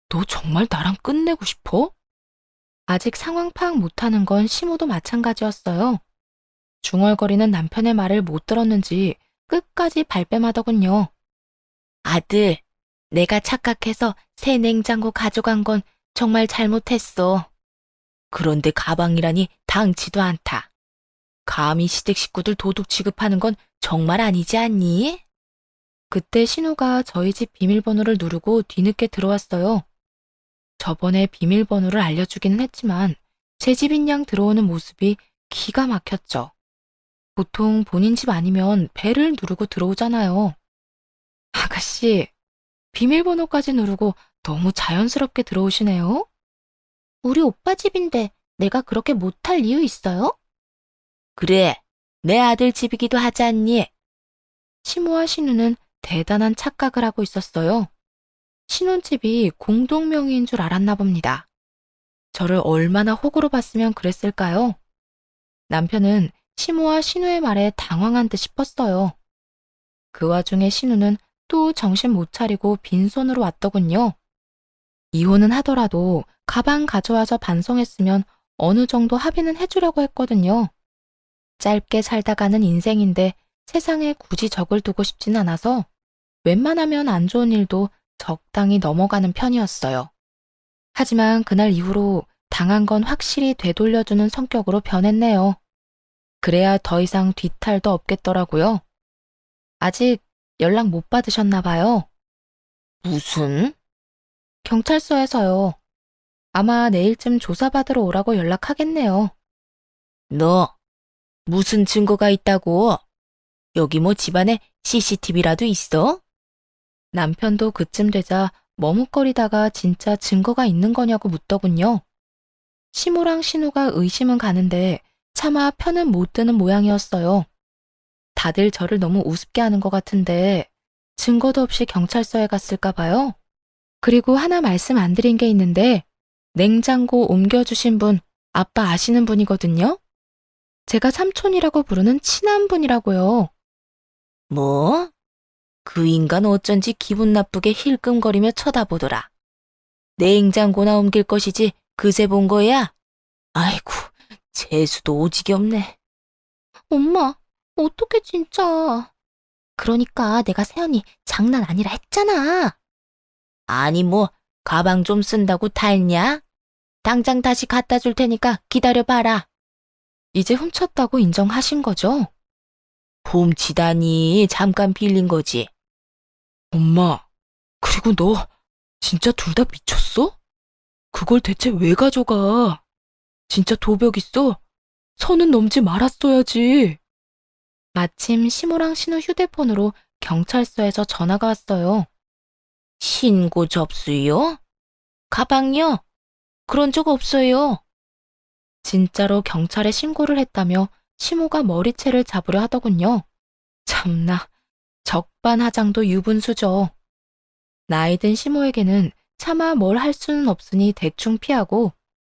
너 정말 나랑 끝내고 싶어? 아직 상황 파악 못하는 건 시무도 마찬가지였어요. 중얼거리는 남편의 말을 못 들었는지 끝까지 발뺌하더군요. 아들, 내가 착각해서 새 냉장고 가져간 건 정말 잘못했어. 그런데 가방이라니 당치도 않다. 감히 시댁 식구들 도둑 취급하는 건 정말 아니지 않니? 그때 신우가 저희 집 비밀번호를 누르고 뒤늦게 들어왔어요. 저번에 비밀번호를 알려주기는 했지만 제 집인 양 들어오는 모습이 기가 막혔죠. 보통 본인 집 아니면 벨을 누르고 들어오잖아요. 아가씨, 비밀번호까지 누르고 너무 자연스럽게 들어오시네요. 우리 오빠 집인데 내가 그렇게 못할 이유 있어요? 그래, 내 아들 집이기도 하지 않니? 시모와 신우는 대단한 착각을 하고 있었어요. 신혼집이 공동명의인 줄 알았나 봅니다. 저를 얼마나 호구로 봤으면 그랬을까요? 남편은 시모와 신우의 말에 당황한 듯 싶었어요. 그 와중에 신우는 또 정신 못 차리고 빈손으로 왔더군요. 이혼은 하더라도 가방 가져와서 반송했으면 어느 정도 합의는 해주려고 했거든요. 짧게 살다 가는 인생인데 세상에 굳이 적을 두고 싶진 않아서 웬만하면 안 좋은 일도 적당히 넘어가는 편이었어요. 하지만 그날 이후로 당한 건 확실히 되돌려주는 성격으로 변했네요. 그래야 더 이상 뒤탈도 없겠더라고요. 아직 연락 못 받으셨나 봐요. 무슨? 경찰서에서요. 아마 내일쯤 조사받으러 오라고 연락하겠네요. 너 무슨 증거가 있다고? 여기 뭐 집안에 CCTV라도 있어? 남편도 그쯤 되자 머뭇거리다가 진짜 증거가 있는 거냐고 묻더군요. 시모랑 신우가 의심은 가는데 차마 편은 못 드는 모양이었어요. 다들 저를 너무 우습게 하는 것 같은데 증거도 없이 경찰서에 갔을까 봐요. 그리고 하나 말씀 안 드린 게 있는데 냉장고 옮겨주신 분 아빠 아시는 분이거든요. 제가 삼촌이라고 부르는 친한 분이라고요. 뭐? 그 인간 어쩐지 기분 나쁘게 힐끔거리며 쳐다보더라. 냉장고나 옮길 것이지 그새 본 거야? 아이고, 재수도 오지게 없네. 엄마, 어떡해 진짜. 그러니까 내가 세연이 장난 아니라 했잖아. 아니 뭐 가방 좀 쓴다고 탈냐? 당장 다시 갖다 줄 테니까 기다려봐라. 이제 훔쳤다고 인정하신 거죠? 훔치다니 잠깐 빌린 거지. 엄마, 그리고 너 진짜 둘 다 미쳤어? 그걸 대체 왜 가져가? 진짜 도벽 있어? 선은 넘지 말았어야지. 마침 시모랑 신우 휴대폰으로 경찰서에서 전화가 왔어요. 신고 접수요? 가방요? 그런 적 없어요. 진짜로 경찰에 신고를 했다며 시모가 머리채를 잡으려 하더군요. 참나, 적반하장도 유분수죠. 나이 든 시모에게는 차마 뭘 할 수는 없으니 대충 피하고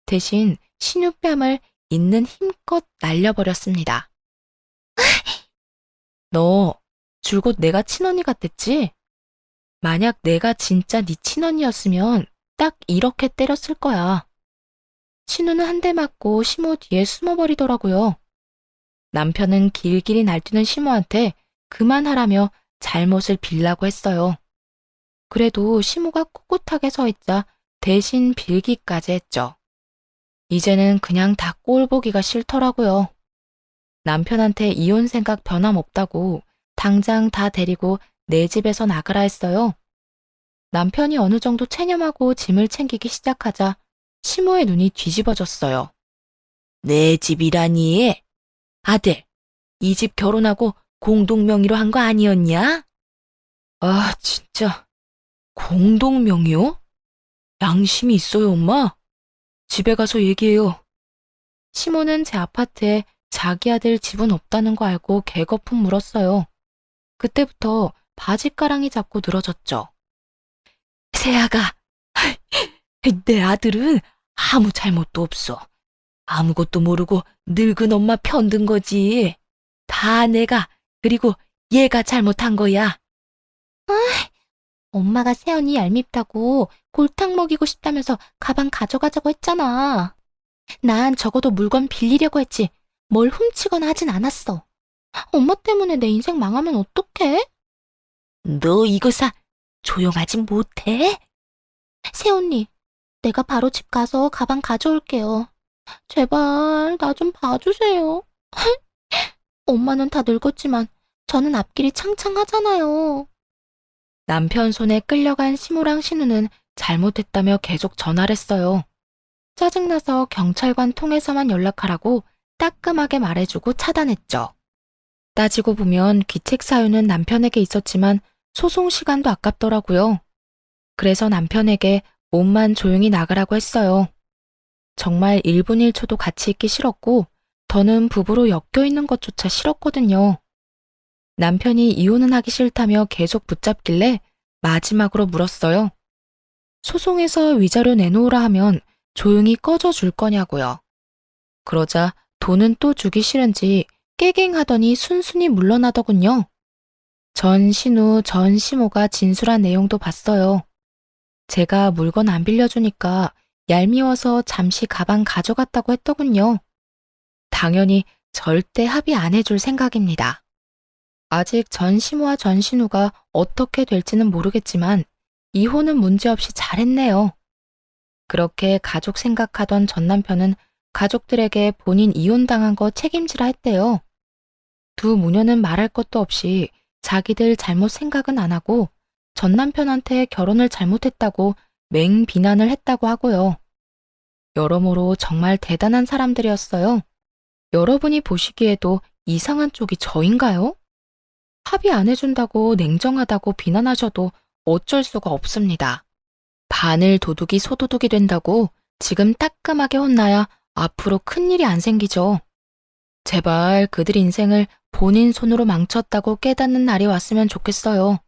대신 신우뺨을 있는 힘껏 날려버렸습니다. 너 줄곧 내가 친언니 같댔지? 만약 내가 진짜 네 친언니였으면 딱 이렇게 때렸을 거야. 신우는 한 대 맞고 시모 뒤에 숨어버리더라고요. 남편은 길길이 날뛰는 시모한테 그만하라며 잘못을 빌라고 했어요. 그래도 시모가 꿋꿋하게 서 있자 대신 빌기까지 했죠. 이제는 그냥 다 꼴 보기가 싫더라고요. 남편한테 이혼 생각 변함없다고 당장 다 데리고 내 집에서 나가라 했어요. 남편이 어느 정도 체념하고 짐을 챙기기 시작하자 시모의 눈이 뒤집어졌어요. 내 집이라니? 아들, 이 집 결혼하고 공동명의로 한 거 아니었냐? 아, 진짜. 공동명의요? 양심이 있어요, 엄마? 집에 가서 얘기해요. 시모는 제 아파트에 자기 아들 집은 없다는 거 알고 개거품 물었어요. 그때부터 바짓가랑이 잡고 늘어졌죠. 세아가, 내 아들은 아무 잘못도 없어. 아무것도 모르고 늙은 엄마 편든 거지. 다 내가, 그리고 얘가 잘못한 거야. 엄마가 세연이 얄밉다고 골탕 먹이고 싶다면서 가방 가져가자고 했잖아. 난 적어도 물건 빌리려고 했지. 뭘 훔치거나 하진 않았어. 엄마 때문에 내 인생 망하면 어떡해? 너 이거사 조용하지 못해? 새언니, 내가 바로 집 가서 가방 가져올게요. 제발 나 좀 봐주세요. 엄마는 다 늙었지만 저는 앞길이 창창하잖아요. 남편 손에 끌려간 시모랑 신우는 잘못했다며 계속 전화를 했어요. 짜증나서 경찰관 통해서만 연락하라고 따끔하게 말해주고 차단했죠. 따지고 보면 귀책 사유는 남편에게 있었지만 소송 시간도 아깝더라고요. 그래서 남편에게 몸만 조용히 나가라고 했어요. 정말 1분 1초도 같이 있기 싫었고 더는 부부로 엮여 있는 것조차 싫었거든요. 남편이 이혼은 하기 싫다며 계속 붙잡길래 마지막으로 물었어요. 소송에서 위자료 내놓으라 하면 조용히 꺼져 줄 거냐고요. 그러자 돈은 또 주기 싫은지 깨갱하더니 순순히 물러나더군요. 전 신우, 전 시모가 진술한 내용도 봤어요. 제가 물건 안 빌려주니까 얄미워서 잠시 가방 가져갔다고 했더군요. 당연히 절대 합의 안 해줄 생각입니다. 아직 전 시모와 전 신우가 어떻게 될지는 모르겠지만 이혼은 문제없이 잘했네요. 그렇게 가족 생각하던 전 남편은 가족들에게 본인 이혼당한 거 책임지라 했대요. 두 모녀는 말할 것도 없이 자기들 잘못 생각은 안 하고 전 남편한테 결혼을 잘못했다고 맹비난을 했다고 하고요. 여러모로 정말 대단한 사람들이었어요. 여러분이 보시기에도 이상한 쪽이 저인가요? 합의 안 해준다고 냉정하다고 비난하셔도 어쩔 수가 없습니다. 바늘 도둑이 소도둑이 된다고 지금 따끔하게 혼나야 앞으로 큰일이 안 생기죠. 제발 그들 인생을 본인 손으로 망쳤다고 깨닫는 날이 왔으면 좋겠어요.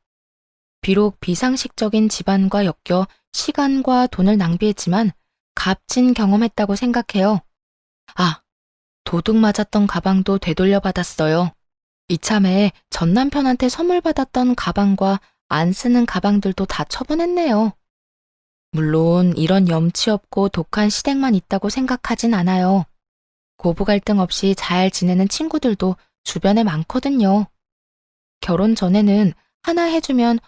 비록 비상식적인 집안과 엮여 시간과 돈을 낭비했지만 값진 경험했다고 생각해요. 아, 도둑 맞았던 가방도 되돌려받았어요. 이참에 전 남편한테 선물 받았던 가방과 안 쓰는 가방들도 다 처분했네요. 물론 이런 염치 없고 독한 시댁만 있다고 생각하진 않아요. 고부 갈등 없이 잘 지내는 친구들도 주변에 많거든요. 결혼 전에는 하나 해주면